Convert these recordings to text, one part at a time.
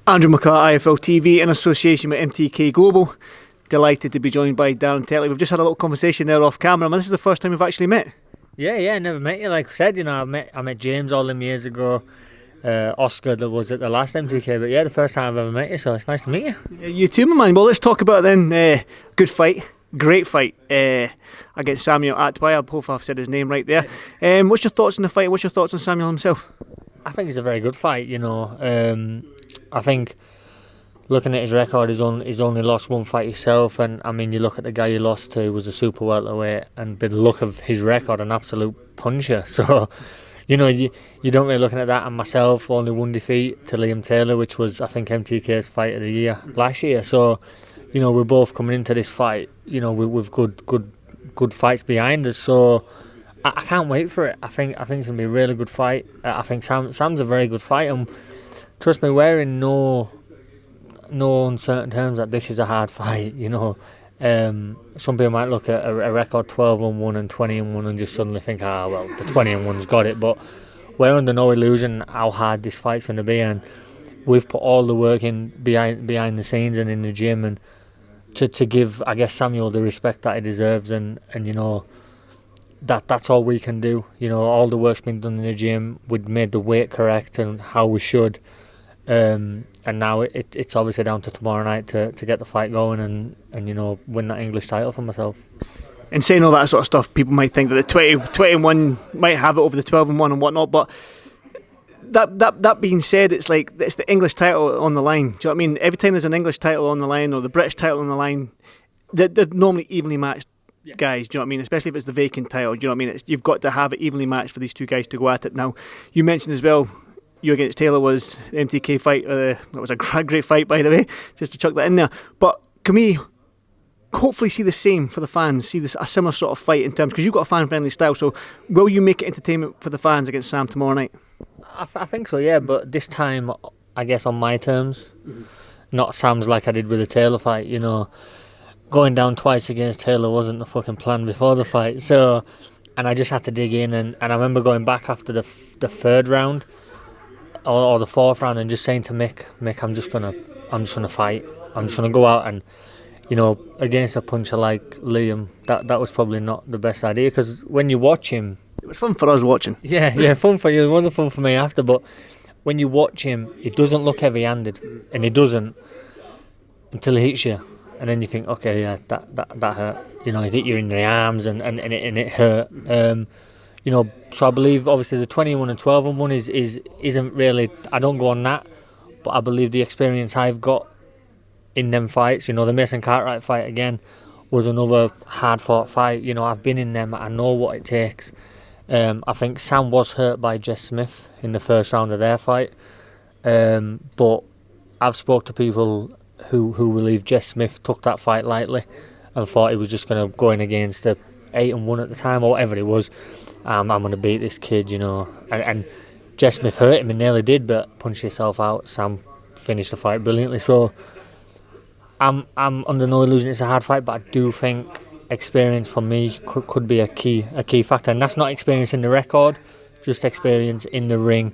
Andrew McCART, IFL TV, in association with MTK Global. Delighted to be joined by Darren Tetley. We've just had a little conversation there off camera. This is the first time we've actually met. Yeah, never met you. Like I said, I met James all them years ago. Oscar that was at the last MTK, but yeah, the first time I've ever met you, so it's nice to meet you. Yeah, you too, my man. Well, let's talk about it then. Good fight, great fight against Samuel Antwi. I hope I've said his name right there. What's your thoughts on the fight? What's your thoughts on Samuel himself? I think it's a very good fight. I think looking at his record, he's only lost one fight himself, and I mean, you look at the guy he lost to, was a super welterweight, and by the look of his record, an absolute puncher. So. You don't really looking at that, and myself, only one defeat to Liam Taylor, which was, I think, MTK's fight of the year last year. So, we're both coming into this fight, with good fights behind us. So, I can't wait for it. I think it's going to be a really good fight. I think Sam's a very good fight, and trust me, we're in no uncertain terms that this is a hard fight, Some people might look at a record 12-1 and 20-1 and just suddenly think, the 20-1's got it. But we're under no illusion how hard this fight's going to be, and we've put all the work in behind the scenes and in the gym, and to give, I guess, Samuel the respect that he deserves, and that's all we can do. All the work's been done in the gym. We've made the weight correct and how we should. And now it's obviously down to tomorrow night to get the fight going and win that English title for myself. And saying all that sort of stuff, people might think that the 20-1 might have it over the 12-1 and whatnot, but that being said, it's like it's the English title on the line. Do you know what I mean? Every time there's an English title on the line or the British title on the line, they're normally evenly matched guys. Do you know what I mean? Especially if it's the vacant title. Do you know what I mean? You've got to have it evenly matched for these two guys to go at it. Now, you mentioned as well, you against Taylor was the MTK fight. That was a great fight, by the way, just to chuck that in there. But can we hopefully see the same for the fans, see a similar sort of fight in terms, because you've got a fan-friendly style, so will you make it entertainment for the fans against Sam tomorrow night? I think so, yeah, but this time, I guess, on my terms, not Sam's like I did with the Taylor fight, Going down twice against Taylor wasn't the fucking plan before the fight, so, and I just had to dig in, and I remember going back after the third round, or the fourth round, and just saying to Mick, I'm just gonna fight. I'm just gonna go out and, against a puncher like Liam, that was probably not the best idea, because when you watch him, it was fun for us watching. Yeah, fun for you. It wasn't fun for me after, but when you watch him, he doesn't look heavy-handed, and he doesn't until he hits you, and then you think, okay, yeah, that hurt. He hit you in the arms, and it hurt. So I believe obviously the 21 and 12-1 isn't really, I don't go on that, but I believe the experience I've got in them fights, the Mason Cartwright fight again was another hard fought fight. I've been in them, I know what it takes. I think Sam was hurt by Jess Smith in the first round of their fight, but I've spoke to people who believe Jess Smith took that fight lightly and thought he was just going to go in against the 8-1 at the time or whatever it was. I'm going to beat this kid, and Jess Smith hurt him and nearly did, but punched himself out. Sam finished the fight brilliantly. So I'm under no illusion it's a hard fight, but I do think experience for me could be a key factor, and that's not experience in the record, just experience in the ring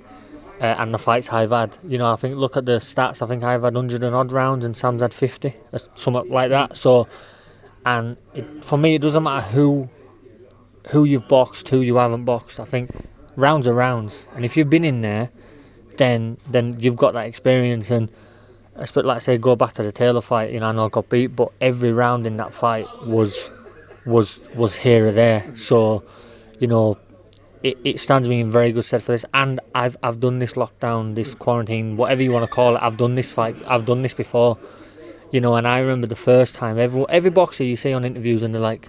and the fights I've had. I think look at the stats. I think I've had 100 and odd rounds, and Sam's had 50, or something like that. So, and for me, it doesn't matter who you've boxed, who you haven't boxed. I think rounds are rounds, and if you've been in there, then you've got that experience. And like I say, go back to the Taylor fight. I know I got beat, but every round in that fight was here or there. So, it stands me in very good stead for this. And I've done this lockdown, this quarantine, whatever you want to call it. I've done this fight. I've done this before. And I remember the first time. Every boxer you see on interviews, and they're like,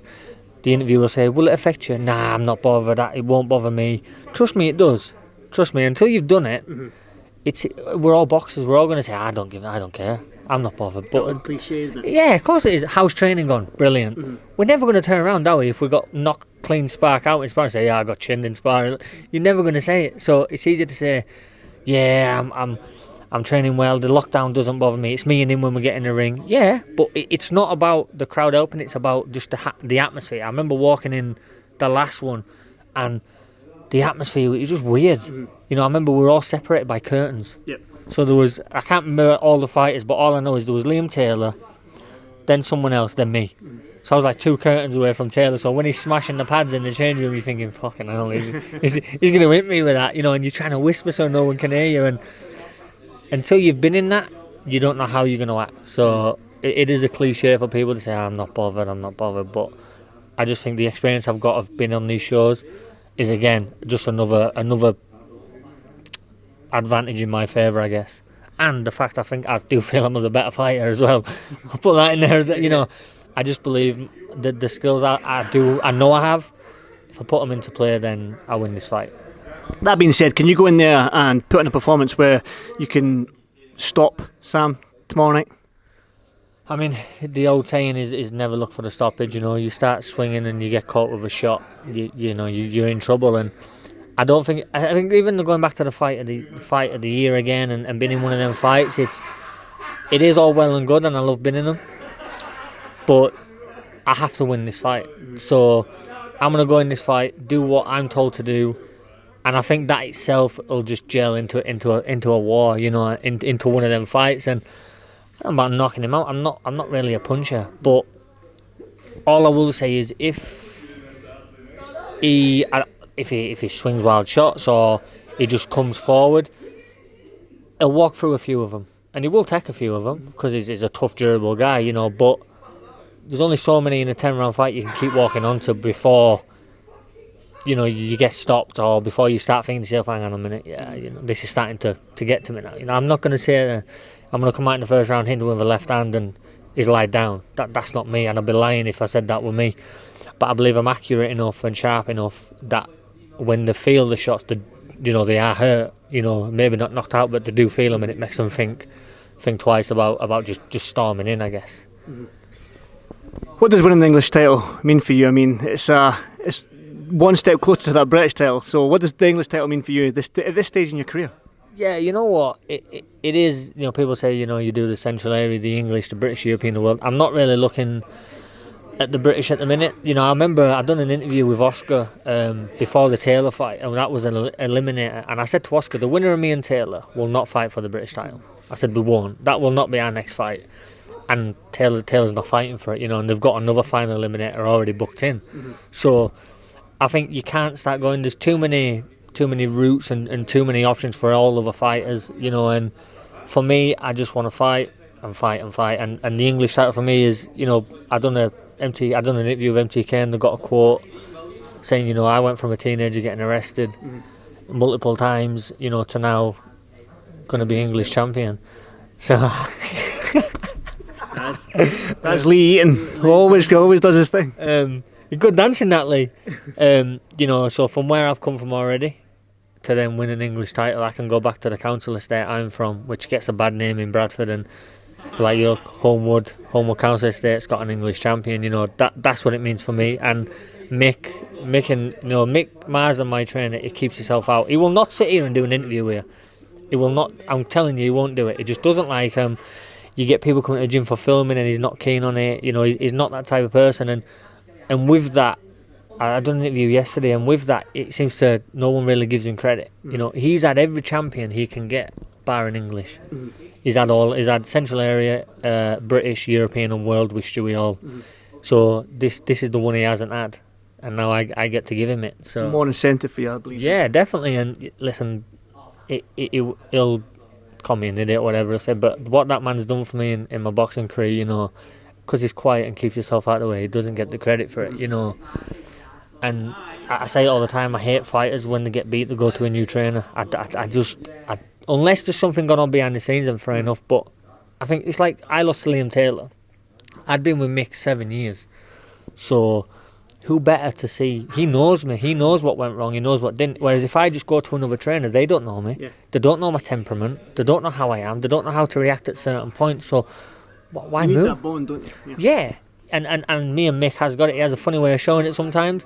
the interviewer will say, will it affect you? Nah, I'm not bothered. It won't bother me. Trust me, it does. Trust me, until you've done it, we're all boxers. We're all going to say, I don't care. I'm not bothered. But cliche, isn't it? Yeah, of course it is. How's training gone? Brilliant. We're never going to turn around, are we? If we got knocked clean spark out in sparring, say, yeah, I got chinned in sparring. You're never going to say it. So it's easier to say, yeah, I'm training well, the lockdown doesn't bother me, it's me and him when we get in the ring. Yeah, but it's not about the crowd helping, it's about just the atmosphere. I remember walking in the last one, and the atmosphere was just weird. I remember we were all separated by curtains. Yep. So there was, I can't remember all the fighters, but all I know is there was Liam Taylor, then someone else, then me. So I was like 2 curtains away from Taylor. So when he's smashing the pads in the change room, you're thinking, fucking hell, he's going to hit me with that, you know, and you're trying to whisper so no one can hear you. And until you've been in that, you don't know how you're going to act. So it is a cliche for people to say, I'm not bothered. But I just think the experience I've got of being on these shows is, again, just another advantage in my favour, I guess. And the fact I do feel I'm the better fighter as well. I'll put that in there, as you know. I just believe that the skills I know I have, if I put them into play, then I win this fight. That being said, can you go in there and put in a performance where you can stop Sam tomorrow night? I mean, the old saying is never look for the stoppage. You know, you start swinging and you get caught with a shot, you're in trouble. And I think even going back to the fight of the year again and being in one of them fights, it is all well and good, and I love being in them. But I have to win this fight. So I'm going to go in this fight, do what I'm told to do, and I think that itself will just gel into a war, you know, into one of them fights. And I'm about knocking him out. I'm not really a puncher, but all I will say is if he swings wild shots or he just comes forward, he'll walk through a few of them, and he will take a few of them because he's a tough, durable guy, you know. But there's only so many in a 10-round fight you can keep walking onto before, you know, you get stopped, or before you start thinking to yourself, hang on a minute, this is starting to get to me now. You know, I'm not going to say I'm going to come out in the first round, hit him with a left hand and he's lied down. That's not me, and I'd be lying if I said that were me. But I believe I'm accurate enough and sharp enough that when they feel the shots, they are hurt. You know, maybe not knocked out, but they do feel them, and it makes them think twice about just storming in, I guess. Mm-hmm. What does winning the English title mean for you? I mean, it's one step closer to that British title. So what does the English title mean for you at this stage in your career? Yeah, you know what? It is, you know, people say, you know, you do the Central area, the English, the British, European, the world. I'm not really looking at the British at the minute. You know, I remember I'd done an interview with Oscar before the Taylor fight, and that was an eliminator. And I said to Oscar, the winner of me and Taylor will not fight for the British title. I said, we won't. That will not be our next fight. And Taylor's not fighting for it, you know, and they've got another final eliminator already booked in. Mm-hmm. So I think you can't start going, there's too many routes and too many options for all other fighters, you know. And for me, I just want to fight. And the English title for me is, you know, I done an interview with MTK, and they got a quote saying, you know, I went from a teenager getting arrested multiple times, you know, to now going to be English champion. So that's Lee Eaton, who always does his thing. You're good dancing, that Lee. You know, so from where I've come from already to then win an English title, I can go back to the council estate I'm from, which gets a bad name in Bradford, and like your Homewood Council Estate's got an English champion. You know, that's what it means for me. And Mick Mars, and my trainer, he keeps himself out. He will not sit here and do an interview here. He will not. I'm telling you, he won't do it. He just doesn't like him. You get people coming to the gym for filming, and he's not keen on it. You know, he's not that type of person. And with that, I done an interview yesterday, and with that, it seems to no one really gives him credit. You know, he's had every champion he can get, barring English. He's had Central area, British, European, and World with Stewie Hall. So this is the one he hasn't had, and now I get to give him it. So more incentive for you, I believe. Yeah, definitely. And listen, he'll call me an idiot, whatever I said, but what that man's done for me in my boxing career, you know, because he's quiet and keeps himself out of the way, he doesn't get the credit for it, you know. And I say it all the time, I hate fighters when they get beat to go to a new trainer. I just unless there's something going on behind the scenes, I'm fair enough. But I think it's like I lost to Liam Taylor. I'd been with Mick 7 years, so who better to see? He knows me. He knows what went wrong. He knows what didn't. Whereas if I just go to another trainer, they don't know me. Yeah. They don't know my temperament. They don't know how I am. They don't know how to react at certain points. So why you need move? That bond, don't you? Yeah. And me and Mick has got it. He has a funny way of showing it sometimes.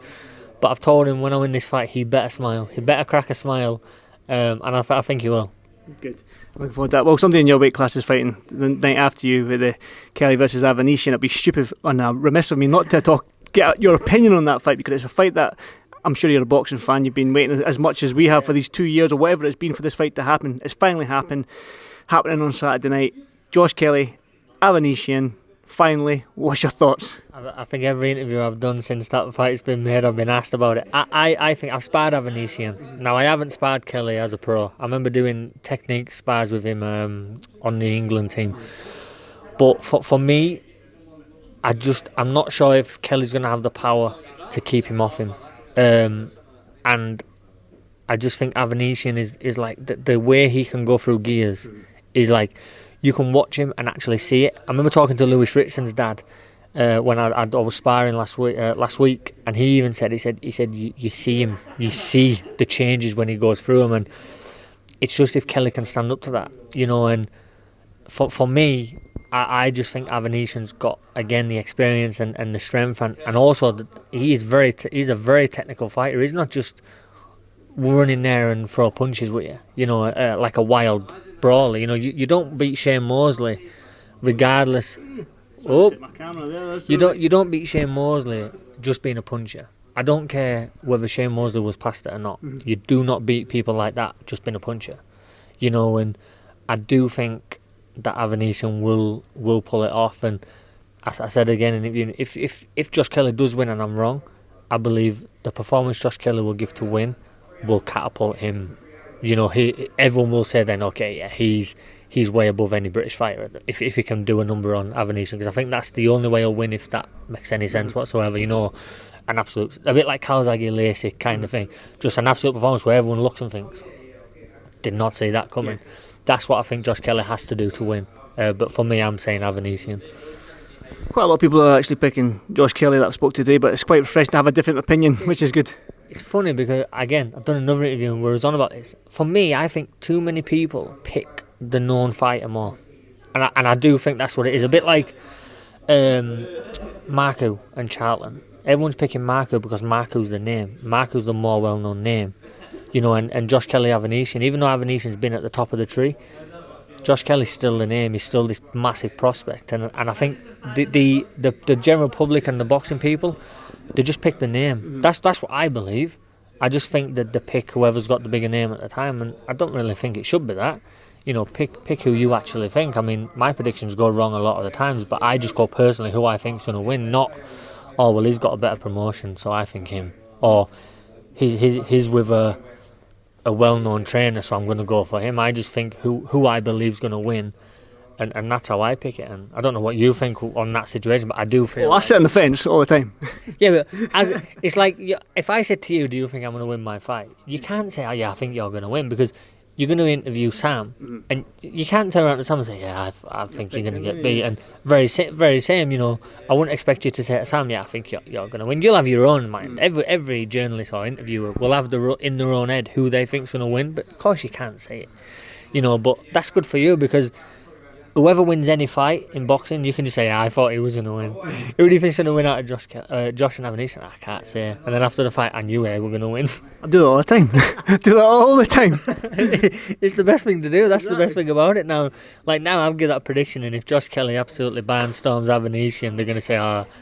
But I've told him when I win this fight, he better smile. He better crack a smile. And I think he will. Good. Looking forward to that. Well, somebody in your weight class is fighting the night after you with the Kelly versus Avanesyan. It'd be stupid and remiss of me not to get your opinion on that fight, because it's a fight that I'm sure you're a boxing fan. You've been waiting as much as we have for these 2 years or whatever it's been for this fight to happen. It's finally happened. happening on Saturday night. Josh Kelly, Avanesyan. Finally, what's your thoughts? I think every interview I've done since that fight's been made, I've been asked about it. I think I've sparred Avanesyan. Now, I haven't sparred Kelly as a pro. I remember doing technique spars with him on the England team. But for me, I'm not sure if Kelly's going to have the power to keep him off him. And I just think Avanesyan is like the way he can go through gears is like, you can watch him and actually see it. I remember talking to Lewis Ritson's dad when I was sparring last week, and he even said, he said you see him, you see the changes when he goes through them, and it's just if Kelly can stand up to that, you know. And for me, I just think Avanesyan's got again the experience and the strength, and also he's a very technical fighter. He's not just running there and throw punches with you, you know, like a wild brawler. You know, you don't beat Shane Mosley, regardless. You don't beat Shane Mosley just being a puncher. I don't care whether Shane Mosley was past it or not. You do not beat people like that just being a puncher. You know, and I do think that Avanesyan will pull it off. And as I said again, if Josh Kelly does win and I'm wrong, I believe the performance Josh Kelly will give to win will catapult him. You know, everyone will say then, okay, yeah, he's way above any British fighter if he can do a number on Avanesyan, because I think that's the only way he'll win, if that makes any sense whatsoever. You know, an absolute, a bit like Calzaghe Lacey kind of thing, just an absolute performance where everyone looks and thinks, did not see that coming. Yeah. That's what I think Josh Kelly has to do to win. But for me, I'm saying Avanesyan. Quite a lot of people are actually picking Josh Kelly that I've spoke today, but it's quite refreshing to have a different opinion, which is good. It's funny because, again, I've done another interview where I was on about this. For me, I think too many people pick the known fighter more. And I do think that's what it is. A bit like Marku and Charlton. Everyone's picking Marku because Marku's the name. Marku's the more well-known name. You know, and Josh Kelly Avanesyan, even though Avanesyan's been at the top of the tree, Josh Kelly's still the name. He's still this massive prospect. And I think the general public and the boxing people, they just pick the name. That's what I believe. I just think that they pick whoever's got the bigger name at the time, and I don't really think it should be that. You know, pick who you actually think. I mean, my predictions go wrong a lot of the times, but I just go personally who I think's going to win, not, oh, well, he's got a better promotion, so I think him. Or he's with a well-known trainer, so I'm going to go for him. I just think who I believe's going to win. And that's how I pick it. And I don't know what you think on that situation, but I do feel. Well, I sit on the fence all the time. Yeah, but it's like, if I said to you, do you think I'm going to win my fight? You can't say, oh yeah, I think you're going to win, because you're going to interview Sam, and you can't turn around to Sam and say, yeah, I think you're going to get beat. And very same, you know, I wouldn't expect you to say to Sam, yeah, I think you're going to win. You'll have your own mind. Every journalist or interviewer will have in their own head who they think's going to win, but of course you can't say it. You know, but that's good for you, because whoever wins any fight in boxing, you can just say, I thought he was going to win. Who do you think's going to win out of Josh and Avanesyan? I can't say. And then after the fight, I knew they were going to win. I do that all the time. Do that all the time. It's the best thing to do. That's exactly the best thing about it now. Like, now I'll give that prediction, and if Josh Kelly absolutely barnstorms Avanesyan, they're going to say,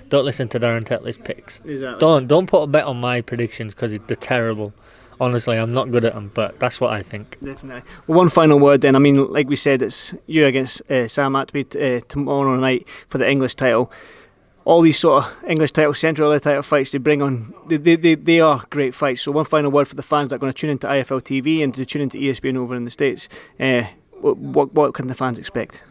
don't listen to Darren Tetley's picks. Exactly. Don't put a bet on my predictions, because they're terrible. Honestly, I'm not good at them, but that's what I think. Definitely. Well, one final word then. I mean, like we said, it's you against Sam Antwi tomorrow night for the English title. All these sort of English title, Central title fights they bring on, they are great fights. So one final word for the fans that are going to tune into IFL TV and to tune into ESPN over in the States. What can the fans expect?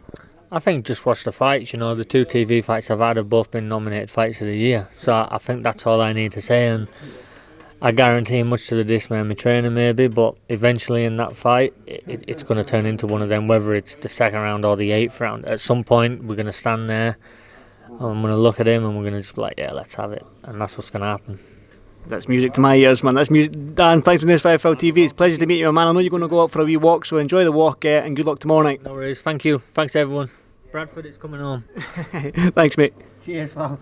I think just watch the fights. You know, the two TV fights I've had have both been nominated fights of the year. So I think that's all I need to say. And I guarantee, much to the dismay of my trainer maybe, but eventually in that fight, it's going to turn into one of them, whether it's the second round or the 8th round. At some point, we're going to stand there, and I'm going to look at him, and we're going to just be like, yeah, let's have it. And that's what's going to happen. That's music to my ears, man. That's music. Dan, thanks for this for IFL TV. It's a pleasure to meet you, man. I know you're going to go out for a wee walk, so enjoy the walk, and good luck tomorrow night. No worries. Thank you. Thanks, everyone. Bradford is coming home. Thanks, mate. Cheers, pal.